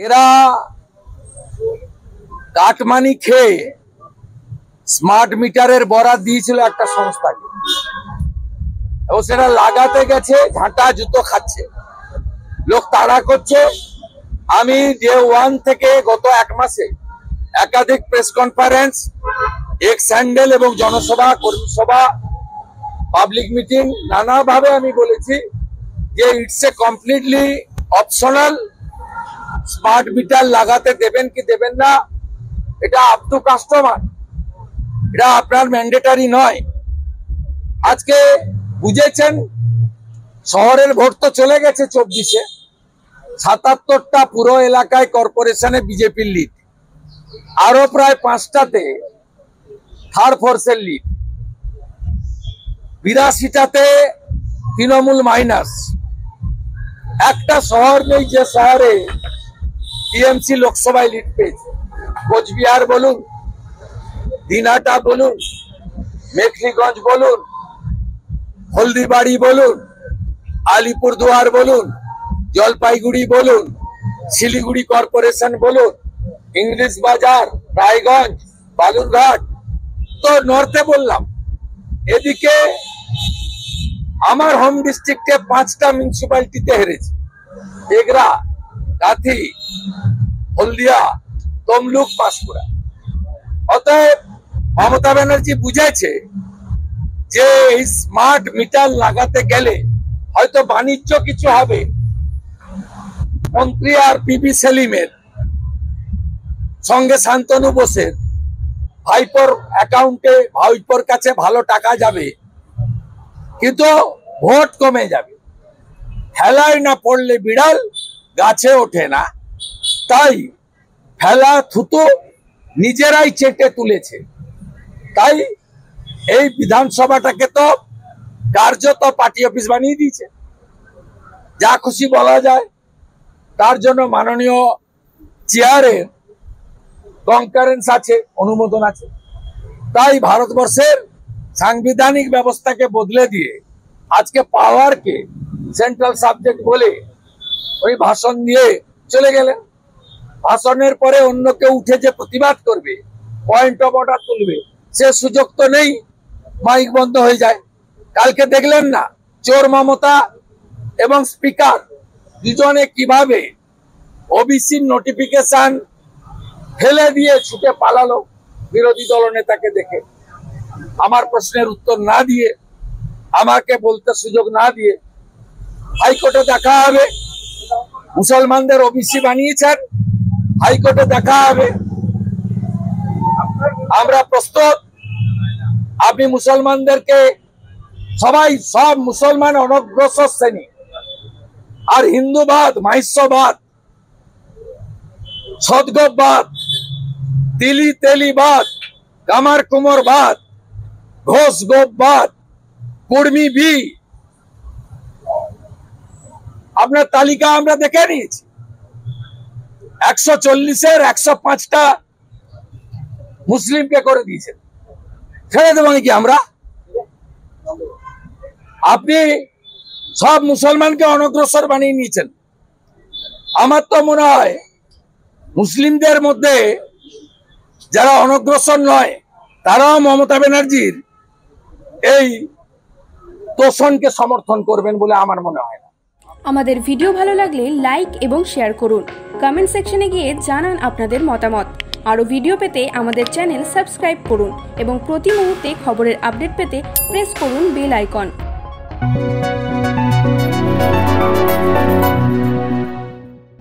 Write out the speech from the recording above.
এরা কাটমানি খেয়ে স্মার্ট মিটারের বরাত দিয়েছিল একটা সংস্থাকে এবং সেটা লাগাতে গেছে, ঝাঁটা জুতো খাচ্ছে, লোক তাড়া করছে। আমি ডে 1 থেকে গত 1 মাসে একাধিক প্রেস কনফারেন্স, এক্স হ্যান্ডেল এবং জনসভা, কর্মী সভা, পাবলিক মিটিং নানাভাবে আমি বলেছি যে it's a completely optional. Smart meter লাগাতে দেবেন কি দেবেন না এটা আপ টু কাস্টমার, এটা আপনার ম্যান্ডেটারি নয়। আজকে বুঝেছেন শহরের ভোট তো চলে গেছে 24-এ, 77টা পুরো এলাকায় কর্পোরেশনে বিজেপির লিড, আরো প্রায় 5টাতে থার্ড ফোর্সের লিড, 82টাতে তৃণমূল মাইনাস। একটা শহর নেই যে শহরে টিএমসি লোকসভায় লিড পেয়েছে। কোচবিহার বলুন, দিনহাটা বলুন, মেখলিগঞ্জ বলুন, হলদিবাড়ি বলুন, আলিপুরদুয়ার বলুন, জলপাইগুড়ি বলুন, শিলিগুড়ি কর্পোরেশন বলুন, ইংলিশ বাজার, রায়গঞ্জ, বালুরঘাট, তো নর্থে বললাম। এদিকে আমার হোম ডিস্ট্রিক্টে 5টা মিউনিসিপ্যালিটিতে হেরেছে, এগরা, গাথি, হলদিয়া, তমলুক, পাঁশকুড়া। অতএব মমতা ব্যানার্জি বুঝেছে যে এই স্মার্ট মিটার লাগাতে গেলে হয়তো বাণিজ্য কিছু হবে। মন্ত্রী আর পিবি সেলিমের সঙ্গে শান্তনু বোসের ভাইপোর অ্যাকাউন্টে, ভাইপোর কাছে ভালো টাকা যাবে, কিন্তু ভোট কমে যাবে। ফেলায় না পড়লে বিড়াল গাছে ওঠে না, তাই ফেলা থুতু নিজেরাই চেটে তুলেছে। তাই এই বিধানসভাটাকে তো কার্যত পার্টি অফিস বানিয়ে দিয়েছে, যা খুশি বলা যায়। তার জন্য মাননীয় চেয়ারের কনকারেন্স আছে, অনুমোদন আছে। তাই ভারতবর্ষের সাংবিধানিক ব্যবস্থাকে বদলে দিয়ে আজকে পাওয়ারকে সেন্ট্রাল সাবজেক্ট বলে ওই ভাষণ দিয়ে চলে গেলেন। ভাষণের পরে অন্য কেউ উঠে যে প্রতিবাদ করবে, পয়েন্ট অফ অর্ডার তুলবে, সে সুযোগ তো নেই, মাইক বন্ধ হয়ে যায়। কালকে দেখলেন না চোর মমতা এবং স্পিকার দুজনে কিভাবে ওবিসির নোটিফিকেশন ফেলে দিয়ে ছুটে পালালো বিরোধী দলনেতাকে দেখে। আমার প্রশ্নের উত্তর না দিয়ে, আমাকে বলতে সুযোগ না দিয়ে হাইকোর্টে দেখা হবে। মুসলমানদের ওবিসি বানিয়েছেন, হাইকোর্টে দেখা হবে। আমরা প্রস্তুত। আপনি মুসলমানদেরকে সব মুসলমান অনগ্রসর শ্রেণী, আর হিন্দুবাদ, মাহিষ্যবাদ, সদগোপবাদ, তিলি তেলিবাদ, কামার কুমোরবাদ, ঘোষ গোপবাদ, কুর্মি বি, আপনার তালিকা আমরা দেখে নিয়েছি। 140-এর 105টা মুসলিমকে করে দিয়েছেন, ছেড়ে দেবো নাকি আমরা? আপনি সব মুসলমানকে অনগ্রসর বানিয়ে নিয়েছেন। আমার তো মনে হয় মুসলিমদের মধ্যে যারা অনগ্রসর নয়, তারাও মমতা ব্যানার্জির এই তোষণকে সমর্থন করবেন বলে আমার মনে হয় না। আমাদের ভিডিও ভালো লাগলে লাইক এবং শেয়ার করুন। কমেন্ট সেকশনে গিয়ে জানান আপনাদের মতামত। আরও ভিডিও পেতে আমাদের চ্যানেল সাবস্ক্রাইব করুন এবং প্রতি মুহূর্তে খবরের আপডেট পেতে প্রেস করুন বেল আইকন।